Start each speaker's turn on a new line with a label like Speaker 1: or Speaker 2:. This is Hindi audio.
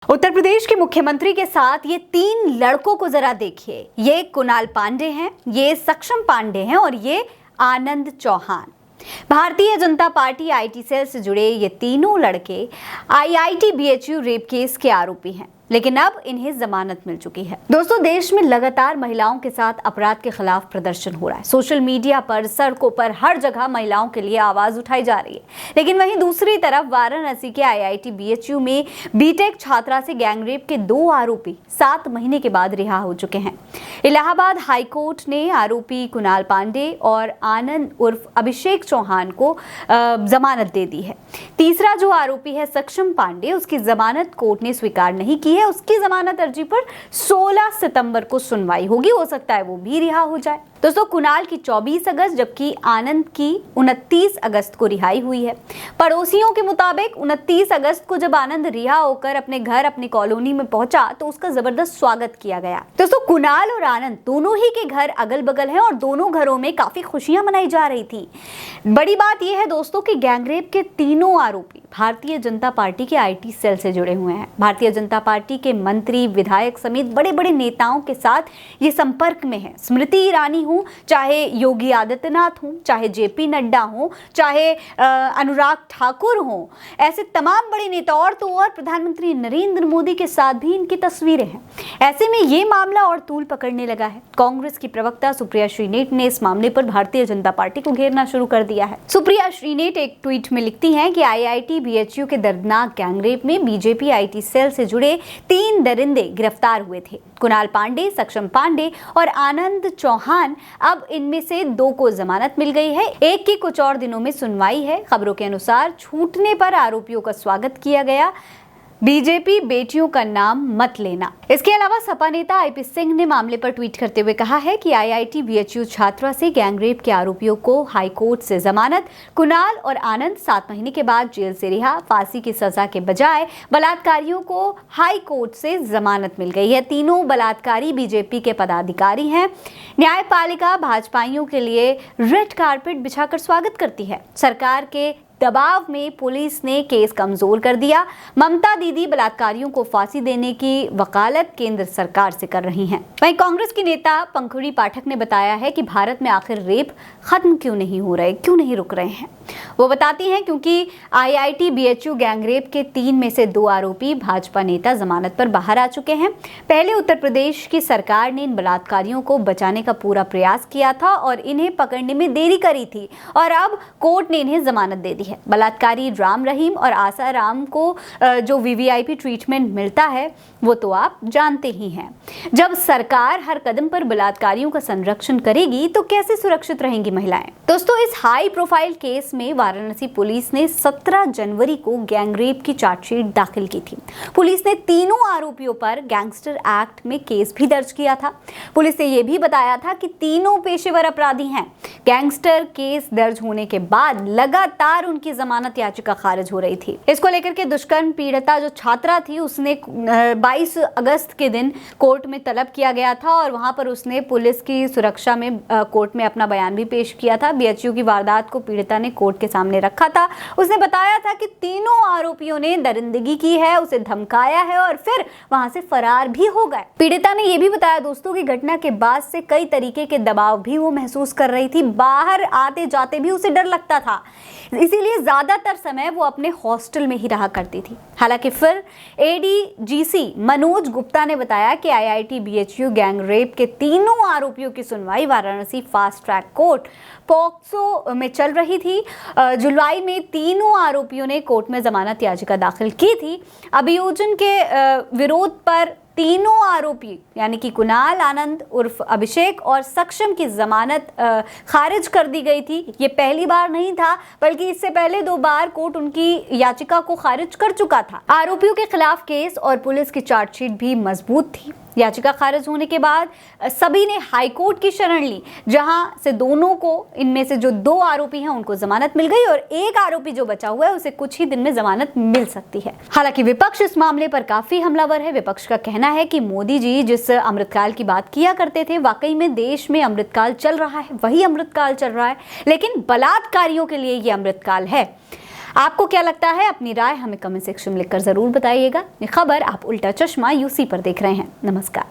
Speaker 1: उत्तर प्रदेश के मुख्यमंत्री के साथ ये तीन लड़कों को जरा देखिए। ये कुणाल पांडे हैं, ये सक्षम पांडे हैं और ये आनंद Chauhan. Bharatiya Janata party IT cell से जुड़े ये तीनों लड़के आईआईटी बीएचयू रेप केस के आरोपी हैं, लेकिन अब इन्हें जमानत मिल चुकी है। दोस्तों, देश में लगातार महिलाओं के साथ अपराध के खिलाफ प्रदर्शन हो रहा है। सोशल मीडिया पर, सड़कों पर, हर जगह महिलाओं के लिए आवाज उठाई जा रही है। लेकिन वहीं दूसरी तरफ वाराणसी के आईआईटी बीएचयू में बीटेक छात्रा से गैंगरेप के 2 आरोपी 7 महीने के बाद रिहा हो चुके हैं। इलाहाबाद हाईकोर्ट ने आरोपी कुणाल पांडे और आनंद उर्फ अभिषेक चौहान को जमानत दे दी है। तीसरा जो आरोपी है सक्षम पांडे, उसकी जमानत कोर्ट ने स्वीकार नहीं की है। उसकी जमानत अर्जी पर 16 सितंबर को सुनवाई होगी। हो सकता है वो भी रिहा हो जाए। दोस्तों, कुणाल की 24 अगस्त जबकि आनंद की 29 अगस्त को रिहाई हुई है। पड़ोसियों के मुताबिक 29 अगस्त को जब आनंद रिहा होकर अपने घर, अपनी कॉलोनी में पहुंचा तो उसका जबरदस्त स्वागत किया गया। दोस्तों, कुणाल और आनंद दोनों ही के घर अगल बगल हैं और दोनों घरों में काफी खुशियां मनाई जा रही थी। बड़ी बात यह है दोस्तों कि गैंगरेप के तीनों आरोपी भारतीय जनता पार्टी के आईटी सेल से जुड़े हुए हैं। भारतीय जनता पार्टी के मंत्री, विधायक समेत बड़े बड़े नेताओं के साथ ये संपर्क में है। स्मृति ईरानी हो, चाहे योगी आदित्यनाथ हो, चाहे जेपी नड्डा हो, चाहे अनुराग ठाकुर हो, ऐसे तमाम बड़े नेता और तो और प्रधानमंत्री नरेंद्र मोदी के साथ भी इनकी तस्वीरें हैं। ऐसे में ये मामला और तूल पकड़ने लगा है। कांग्रेस की प्रवक्ता सुप्रिया श्रीनेट ने इस मामले पर भारतीय जनता पार्टी को घेरना शुरू कर दिया है। सुप्रिया श्रीनेट एक ट्वीट में लिखती हैं कि आईआईटी बीएचयू के दर्दनाक गैंगरेप में बीजेपी आईटी सेल से जुड़े 3 दरिंदे गिरफ्तार हुए थे। कुणाल पांडे, सक्षम पांडे और आनंद चौहान। अब इनमें से 2 को जमानत मिल गई है। एक की कुछ और दिनों में सुनवाई है। खबरों के अनुसार छूटने पर आरोपियों का स्वागत किया गया। बीजेपी बेटियों का नाम मत लेना। इसके अलावा सपा नेता आईपी सिंह ने मामले पर ट्वीट करते हुए कहा है कि आईआईटी बीएचयू छात्रा से गैंगरेप के आरोपियों को हाईकोर्ट से जमानत, कुणाल और आनंद 7 महीने के बाद जेल से रिहा। फांसी की सजा के बजाय बलात्कारियों को हाईकोर्ट से जमानत मिल गई है। तीनों बलात्कारी बीजेपी के पदाधिकारी हैं। न्यायपालिका भाजपाइयों के लिए रेड कारपेट बिछाकर स्वागत करती है। सरकार के दबाव में पुलिस ने केस कमजोर कर दिया। ममता दीदी बलात्कारियों को फांसी देने की वकालत केंद्र सरकार से कर रही हैं। वहीं कांग्रेस की नेता पंखुड़ी पाठक ने बताया है कि भारत में आखिर रेप खत्म क्यों नहीं हो रहे, क्यों नहीं रुक रहे हैं। वो बताती हैं क्योंकि आईआईटी बीएचयू गैंगरेप के 3 में से 2 आरोपी भाजपा नेता जमानत पर बाहर आ चुके हैं। पहले उत्तर प्रदेश की सरकार ने इन बलात्कारियों को बचाने का पूरा प्रयास किया था और इन्हें पकड़ने में देरी करी थी और अब कोर्ट ने इन्हें जमानत दे दी है। बलात्कारी राम रहीम और आसा राम को जो वीवीआईपी ट्रीटमेंट मिलता है वो तो आप जानते ही हैं। जब सरकार हर कदम पर बलात्कारियों का संरक्षण करेगी तो कैसे सुरक्षित रहेंगी महिलाएं। दोस्तों, इस हाई प्रोफाइल केस में वाराणसी पुलिस ने 17 जनवरी को गैंगरेप की चार्जशीट दाखिल की थी। पुलिस ने तीनों आरोपियों पर गैंगस्टर एक्ट में केस भी दर्ज किया था। पुलिस ने यह भी बताया था कि तीनों पेशेवर अपराधी हैं। गैंगस्टर केस दर्ज होने के बाद लगातार उनकी जमानत याचिका खारिज हो रही थी। इसको लेकर के दुष्कर्म पीड़िता जो छात्रा थी उसने 22 अगस्त के दिन कोर्ट में तलब किया गया था और वहां पर उसने पुलिस की सुरक्षा में कोर्ट में अपना बयान भी पेश किया था। बीएचयू की वारदात को पीड़िता ने कोर्ट के सामने रखा था। उसने बताया था कि तीनों आरोपियों ने दरिंदगी की है, उसे धमकाया है और फिर वहां से फरार भी हो गए। पीड़िता ने यह भी बताया दोस्तों कि घटना के बाद से कई तरीके के दबाव भी वो महसूस कर रही थी। बाहर आते जाते भी उसे डर लगता था, इसीलिए ज्यादातर समय वो अपने हॉस्टल में ही रहा करती थी। हालांकि फिर एडीजीसी मनोज गुप्ता ने बताया कि आईआईटी बीएचयू गैंगरेप के तीनों आरोपियों की सुनवाई Varanasi fast track court POCSO में चल रही थी। जुलाई में तीनों आरोपियों ने कोर्ट में जमानत याचिका दाखिल की थी। अभियोजन के विरोध पर तीनों आरोपी यानी कि कुणाल, आनंद उर्फ अभिषेक और सक्षम की जमानत खारिज कर दी गई थी। ये पहली बार नहीं था, बल्कि इससे पहले 2 बार कोर्ट उनकी याचिका को खारिज कर चुका था। आरोपियों के खिलाफ केस और पुलिस की चार्जशीट भी मजबूत थी। याचिका खारिज होने के बाद सभी ने हाईकोर्ट की शरण ली, जहां से दोनों को, इनमें से जो 2 आरोपी हैं उनको जमानत मिल गई और एक आरोपी जो बचा हुआ है उसे कुछ ही दिन में जमानत मिल सकती है। हालांकि विपक्ष इस मामले पर काफी हमलावर है। विपक्ष का कहना है कि मोदी जी जिस अमृतकाल की बात किया करते थे, वाकई में देश में अमृतकाल चल रहा है, वही अमृतकाल चल रहा है, लेकिन बलात्कारियों के लिए ये अमृतकाल है। आपको क्या लगता है? अपनी राय हमें कमेंट सेक्शन में लिखकर जरूर बताइएगा। ये खबर आप उल्टा चश्मा यूसी पर देख रहे हैं। नमस्कार।